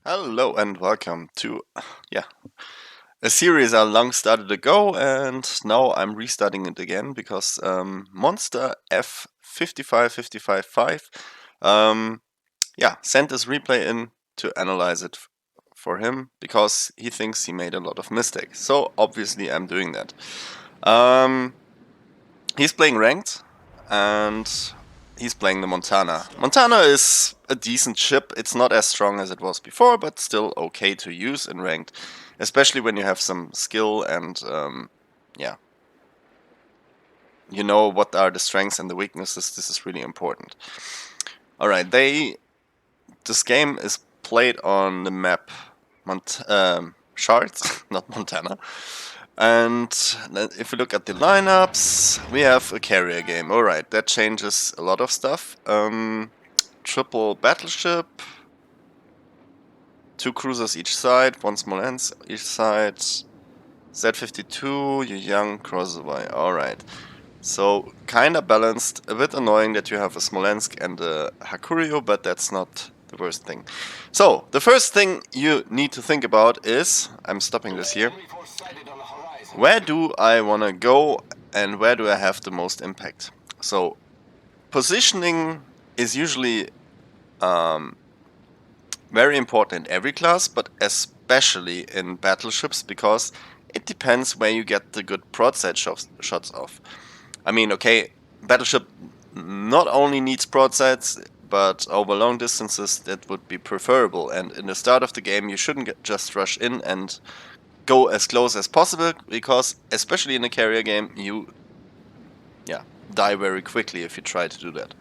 Hello and welcome to a series I long started ago, and now I'm restarting it again because Monster F5555 sent this replay in to analyze it for him because he thinks he made a lot of mistakes. So obviously I'm doing that. He's playing ranked and he's playing the Montana. Montana is a decent ship. It's not as strong as it was before, but still okay to use in ranked, especially when you have some skill and you know what are the strengths and the weaknesses. This is really important. All right, this game is played on the map Shards, not Montana. And if we look at the lineups, we have a carrier game. Alright, that changes a lot of stuff. Triple battleship, 2 cruisers each side, 1 Smolensk each side, Z52, you young Crossaway. Alright, so kinda balanced. A bit annoying that you have a Smolensk and a Hakurio, but that's not the worst thing. So, the first thing you need to think about is, I'm stopping this here, where do I want to go and where do I have the most impact? So, positioning is usually very important in every class, but especially in battleships because it depends where you get the good broadside shots off. I mean, okay, battleship not only needs broadsides, but over long distances that would be preferable. And in the start of the game, you shouldn't just rush in and go as close as possible, because especially in a carrier game, you die very quickly if you try to do that.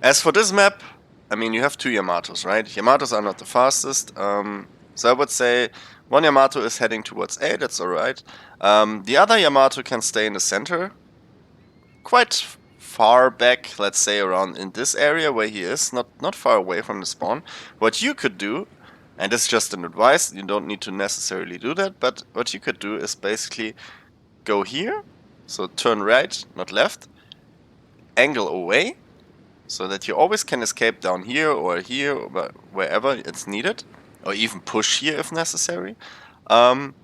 As for this map, I mean, you have 2 Yamatos, right? Yamatos are not the fastest, so I would say one Yamato is heading towards A, that's alright. The other Yamato can stay in the center, quite far back, let's say around in this area where he is, not far away from the spawn. What you could do, and this is just an advice, you don't need to necessarily do that, but what you could do is basically go here, so turn right, not left, angle away, so that you always can escape down here or wherever it's needed, or even push here if necessary. And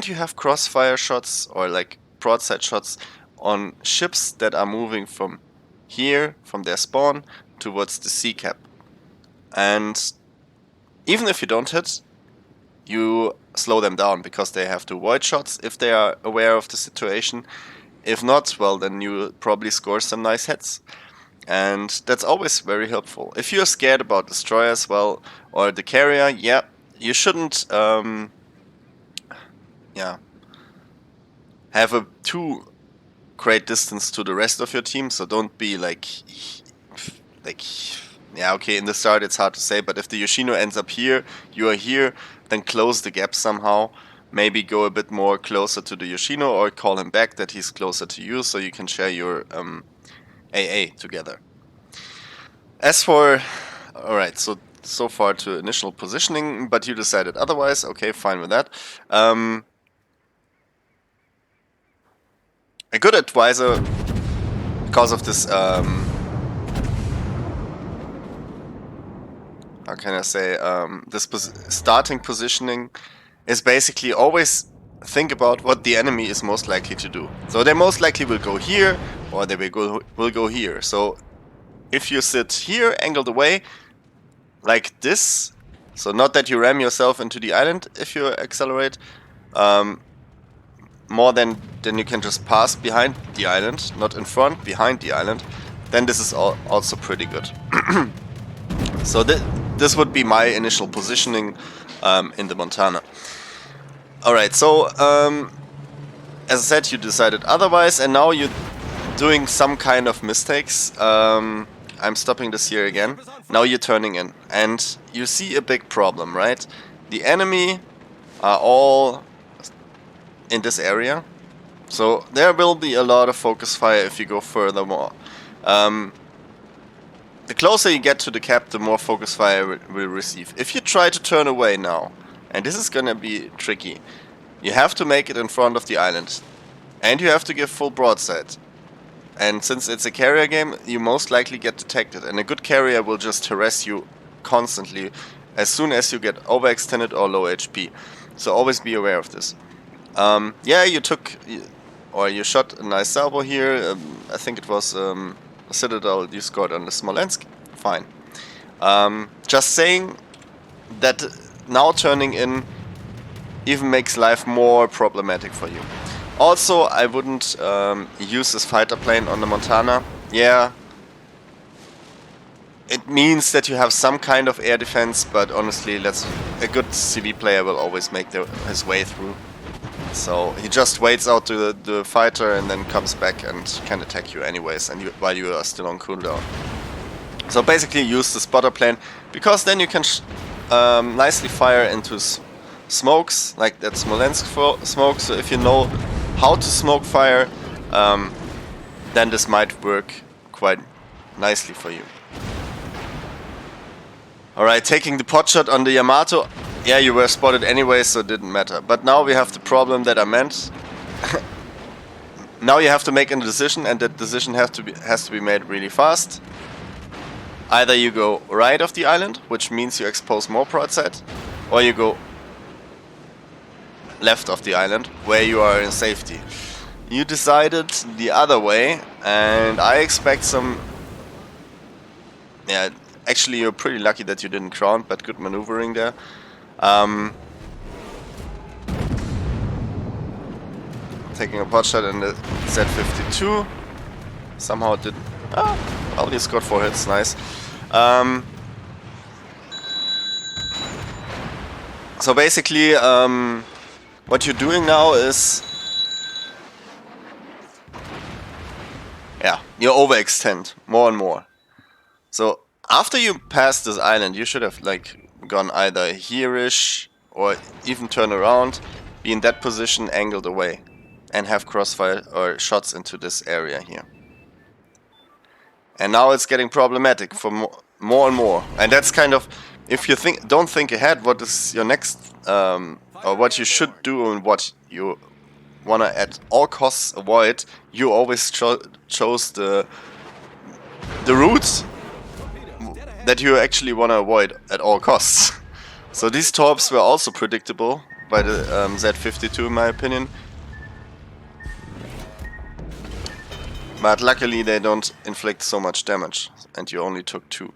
you have crossfire shots or like broadside shots on ships that are moving from here, from their spawn, towards the sea cap. And even if you don't hit, you slow them down because they have to avoid shots if they are aware of the situation. If not, well, then you probably score some nice hits. And that's always very helpful. If you're scared about destroyers, well, or the carrier, yeah, you shouldn't have a too great distance to the rest of your team, so don't be like okay, in the start it's hard to say, but if the Yoshino ends up here, you are here, then close the gap somehow. Maybe go a bit more closer to the Yoshino or call him back that he's closer to you so you can share your AA together. As for... Alright, so far to initial positioning, but you decided otherwise. Okay, fine with that. A good advisor, because of this... how can I say? This starting positioning is basically always think about what the enemy is most likely to do. So they most likely will go here, or they will go here. So if you sit here, angled away, like this, so not that you ram yourself into the island if you accelerate, more than you can just pass behind the island, not in front, behind the island, then this is also pretty good. So this would be my initial positioning in the Montana. Alright, so as I said, you decided otherwise, and now you're doing some kind of mistakes. I'm stopping this here again. Now you're turning in, and you see a big problem, right? The enemy are all in this area, so there will be a lot of focus fire if you go furthermore. The closer you get to the cap, the more focus fire will receive. If you try to turn away now, and this is gonna be tricky, you have to make it in front of the island, and you have to give full broadside. And since it's a carrier game, you most likely get detected, and a good carrier will just harass you constantly as soon as you get overextended or low HP. So always be aware of this. Yeah, you shot a nice salvo here. I think it was a Citadel you scored on the Smolensk. Fine. Just saying that now turning in even makes life more problematic for you. Also, I wouldn't use this fighter plane on the Montana. Yeah, it means that you have some kind of air defense, but honestly, a good CV player will always make his way through. So he just waits out the fighter and then comes back and can attack you anyways, and while you are still on cooldown. So basically use the spotter plane, because then you can nicely fire into smokes, like that Smolensk smoke. So if you know how to smoke fire, then this might work quite nicely for you. Alright, taking the pot shot on the Yamato. Yeah, you were spotted anyway, so it didn't matter. But now we have the problem that I meant. Now you have to make a decision, and that decision has to be made really fast. Either you go right of the island, which means you expose more broadside, or you go left of the island, where you are in safety. You decided the other way, and I expect some... Yeah, actually you're pretty lucky that you didn't crown, but good maneuvering there. Taking a pot shot in the Z52. Somehow it didn't... well, you scored 4 hits, nice. So basically, what you're doing now is... Yeah, you overextend more and more. So after you pass this island, you should have like gone either here-ish or even turn around, be in that position, angled away, and have crossfire or shots into this area here. And now it's getting problematic for more and more. And that's kind of, if you don't think ahead, what is your next, or what you should do and what you wanna at all costs avoid, you always chose the routes that you actually wanna avoid at all costs. So these torps were also predictable by the Z52 in my opinion. But luckily they don't inflict so much damage, and you only took 2.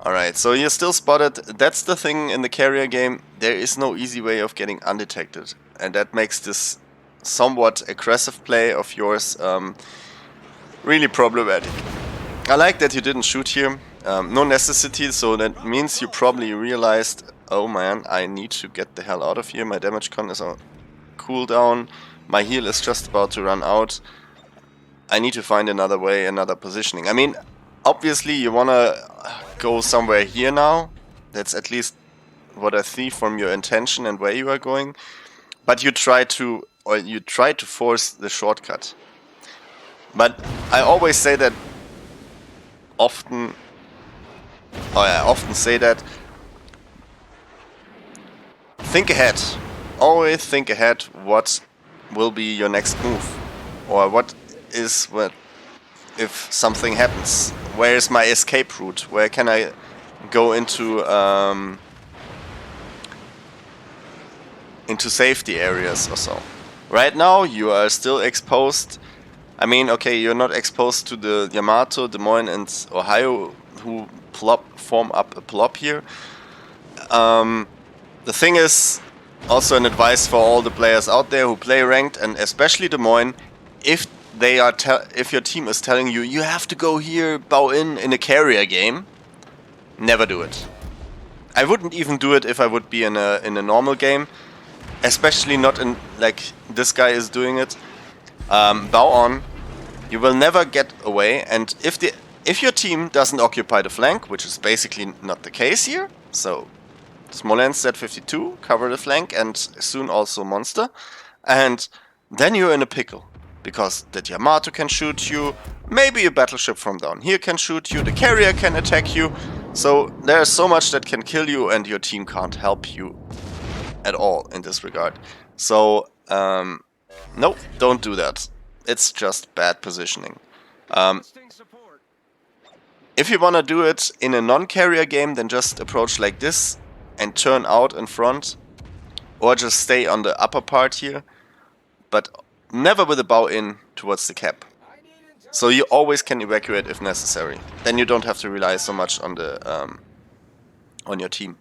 Alright, so you're still spotted. That's the thing in the carrier game, there is no easy way of getting undetected. And that makes this somewhat aggressive play of yours really problematic. I like that you didn't shoot here. No necessity, so that means you probably realized, oh man, I need to get the hell out of here. My damage con is on cooldown. My heal is just about to run out. I need to find another way, another positioning. I mean, obviously you wanna go somewhere here now. That's at least what I see from your intention and where you are going. But you try to force the shortcut. But I always say that often say that think ahead. Always think ahead what will be your next move. Or what if something happens? Where is my escape route? Where can I go into safety areas or so? Right now you are still exposed. I mean, okay, you're not exposed to the Yamato, Des Moines and Ohio who form up a plop here. The thing is, also an advice for all the players out there who play ranked, and especially Des Moines, if your team is telling you you have to go here, bow in a carrier game, never do it. I wouldn't even do it if I would be in a normal game, especially not in like this guy is doing it. Bow on. You will never get away, and if your team doesn't occupy the flank, which is basically not the case here, so Smolensk Z52 cover the flank, and soon also Monster, and then you're in a pickle. Because that Yamato can shoot you, maybe a battleship from down here can shoot you, the carrier can attack you, so there's so much that can kill you and your team can't help you at all in this regard. So, nope, don't do that. It's just bad positioning. If you want to do it in a non-carrier game, then just approach like this and turn out in front, or just stay on the upper part here, but never with a bow in towards the cap. So you always can evacuate if necessary. Then you don't have to rely so much on the on your team.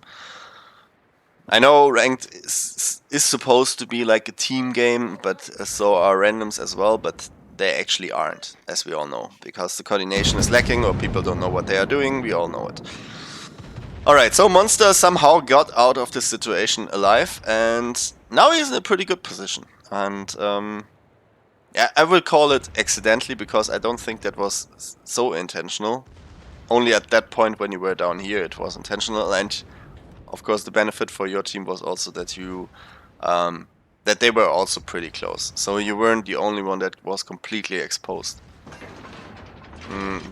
I know ranked is supposed to be like a team game, but so are randoms as well, but they actually aren't, as we all know, because the coordination is lacking or people don't know what they are doing. We all know it. Alright, so Monster somehow got out of this situation alive, and now he's in a pretty good position. And yeah, I will call it accidentally, because I don't think that was so intentional. Only at that point when you were down here it was intentional, and of course the benefit for your team was also that you that they were also pretty close. So you weren't the only one that was completely exposed.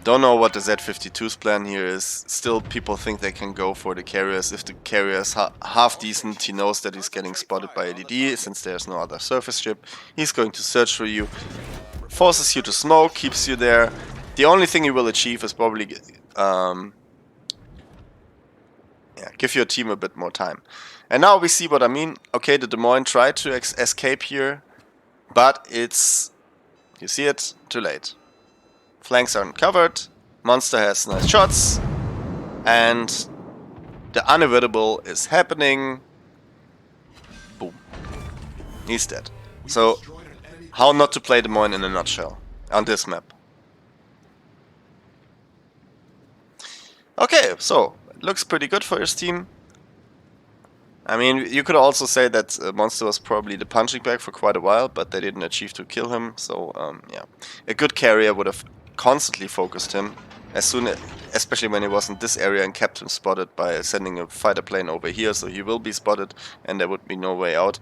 Don't know what the Z52's plan here is. Still, people think they can go for the carriers. If the carrier is half decent, he knows that he's getting spotted by ADD, since there's no other surface ship. He's going to search for you, forces you to smoke, keeps you there. The only thing you will achieve is probably give your team a bit more time. And now we see what I mean. Okay, the Des Moines tried to escape here, but it's, you see it, too late. Flanks aren't covered, Monster has nice shots, and the unavoidable is happening. Boom. He's dead. So, how not to play Des Moines in a nutshell on this map. Okay, so, it looks pretty good for his team. I mean, you could also say that Monster was probably the punching bag for quite a while, but they didn't achieve to kill him, so yeah. A good carrier would have constantly focused him, especially when he was in this area, and kept him spotted by sending a fighter plane over here, so he will be spotted and there would be no way out.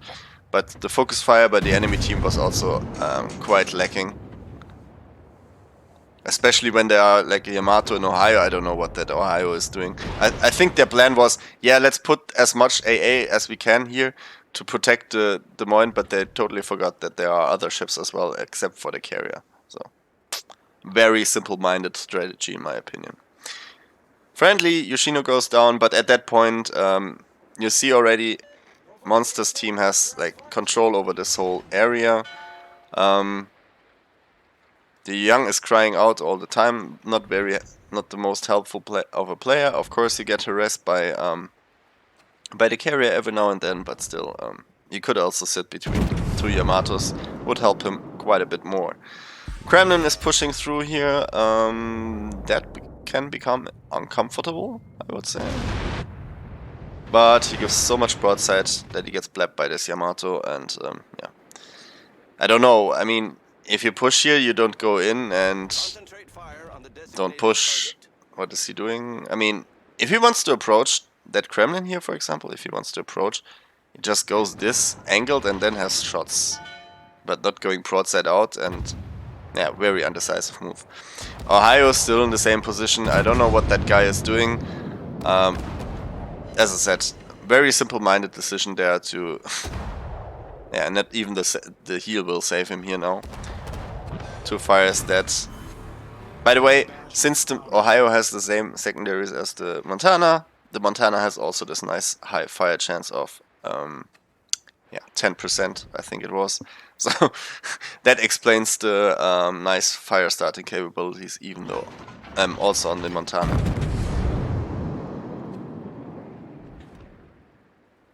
But the focus fire by the enemy team was also quite lacking. Especially when they are like Yamato in Ohio. I don't know what that Ohio is doing. I think their plan was, yeah, let's put as much AA as we can here to protect the Des Moines, but they totally forgot that there are other ships as well, except for the carrier. So, very simple-minded strategy in my opinion. Friendly, Yoshino goes down, but at that point, you see already Monster's team has like control over this whole area. The young is crying out all the time, not the most helpful of a player. Of course, you get harassed by the carrier every now and then, but still, you could also sit between two Yamatos, would help him quite a bit more. Kremlin is pushing through here. That can become uncomfortable, I would say. But he gives so much broadside that he gets blapped by this Yamato, and yeah. I don't know, I mean, if you push here, you don't go in and don't push. What is he doing? I mean, if he wants to approach that Kremlin here, for example, if he wants to approach, he just goes this angled and then has shots. But not going broadside out, and yeah, very undecisive move. Ohio is still in the same position. I don't know what that guy is doing. As I said, very simple-minded decision there to... yeah, not even the heal will save him here now. 2 fires dead. By the way, since the Ohio has the same secondaries as the Montana has also this nice high fire chance of yeah, 10%, I think it was. So that explains the nice fire starting capabilities, even though also on the Montana.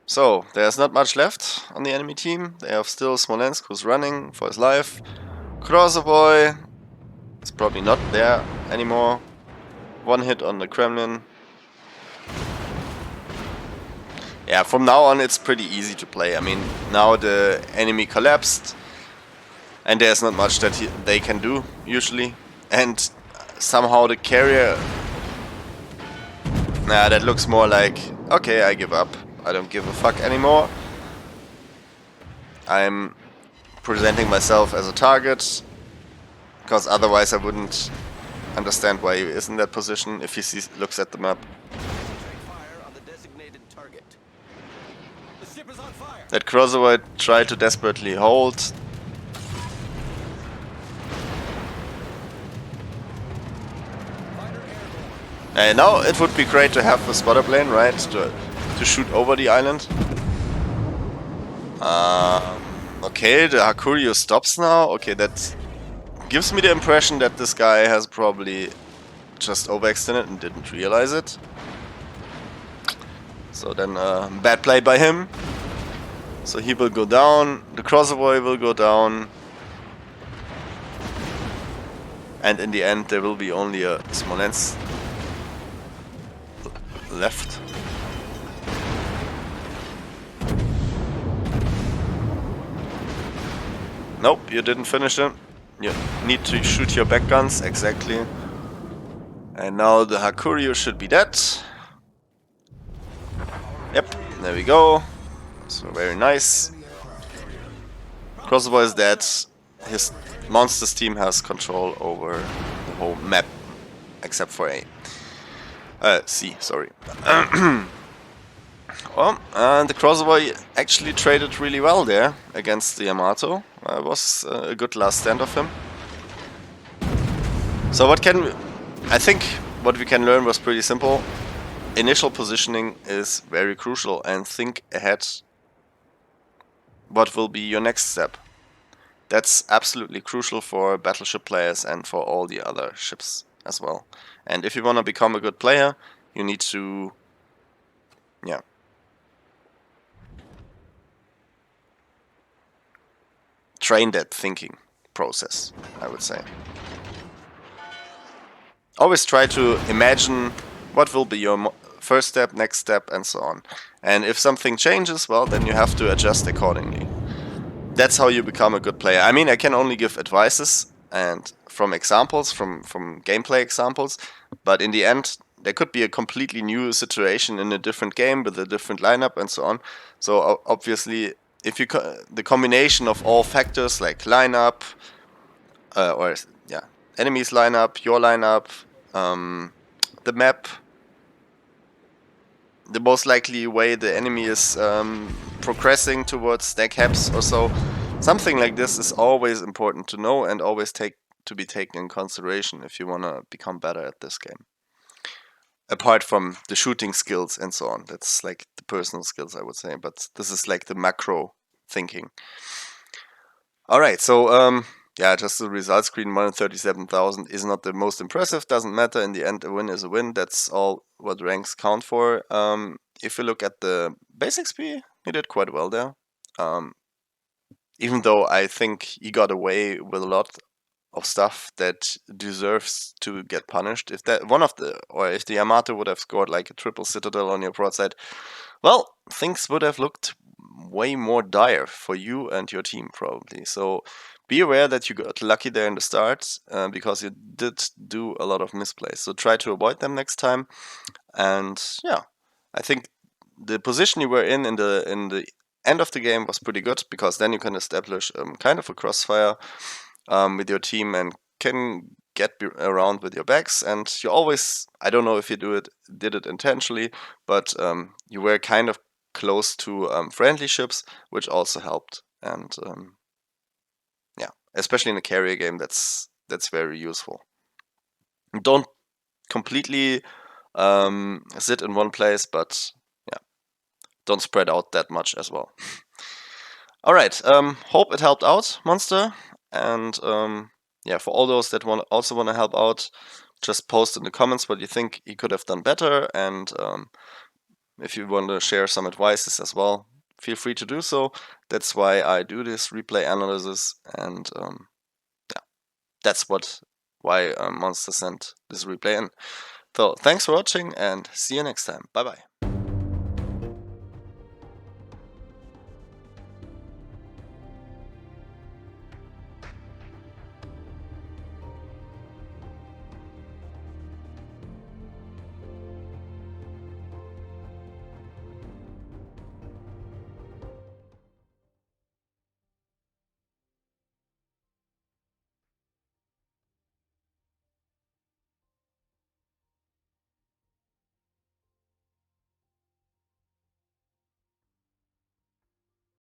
So, there's not much left on the enemy team. They have still Smolensk, who's running for his life. Krossovoy is probably not there anymore. 1 hit on the Kremlin. Yeah, from now on it's pretty easy to play. I mean, now the enemy collapsed, and there's not much that they can do, usually. And somehow the carrier... Nah, that looks more like, okay, I give up. I don't give a fuck anymore. I'm presenting myself as a target, because otherwise I wouldn't understand why he is in that position if he looks at the map. That Crossover tried to desperately hold. And now it would be great to have a spotter plane, right? To shoot over the island. Okay, the Hakuryu stops now. Okay, that gives me the impression that this guy has probably just overextended and didn't realize it. So then, bad play by him. So he will go down, the crossover will go down. And in the end, there will be only a Smolensk left. Nope, you didn't finish him. You need to shoot your back guns, exactly. And now the Hakuryu should be dead. Yep, there we go. So very nice. Crossover is dead. His monsters team has control over the whole map, except for C, sorry. Well, the crossover actually traded really well there against the Yamato. It was a good last stand of him. So I think what we can learn was pretty simple. Initial positioning is very crucial, and think ahead what will be your next step. That's absolutely crucial for battleship players and for all the other ships as well. And if you want to become a good player, you need to, yeah, train that thinking process, I would say. Always try to imagine what will be your first step, next step, and so on. And if something changes, well, then you have to adjust accordingly. That's how you become a good player. I mean, I can only give advices and from examples, from gameplay examples, but in the end, there could be a completely new situation in a different game with a different lineup and so on. So obviously, if you the combination of all factors like lineup, or yeah, enemies lineup, your lineup, the map, the most likely way the enemy is progressing towards stack caps or so. Something like this is always important to know and always to be taken in consideration if you want to become better at this game. Apart from the shooting skills and so on. That's like the personal skills, I would say. But this is like the macro thinking. Alright, so yeah, just the result screen, 137,000 is not the most impressive. Doesn't matter. In the end, a win is a win. That's all what ranks count for. If you look at the basic XP, he did quite well there. Even though I think he got away with a lot of stuff that deserves to get punished. If if the Yamato would have scored like a triple citadel on your broadside, well, things would have looked way more dire for you and your team probably. So be aware that you got lucky there in the start because you did do a lot of misplays. So try to avoid them next time. And yeah, I think the position you were in the end of the game was pretty good because then you can establish kind of a crossfire with your team and can get around with your backs. And you always, I don't know if you did it intentionally, but you were kind of close to friendly ships, which also helped. And yeah, especially in a carrier game, that's very useful. Don't completely sit in one place, but yeah, don't spread out that much as well. All right, hope it helped out, Monster, and yeah, for all those that also want to help out, just post in the comments what you think he could have done better, and if you want to share some advices as well, feel free to do so. That's why I do this replay analysis, and yeah, that's why Monster sent this replay in. So thanks for watching, and see you next time. Bye bye.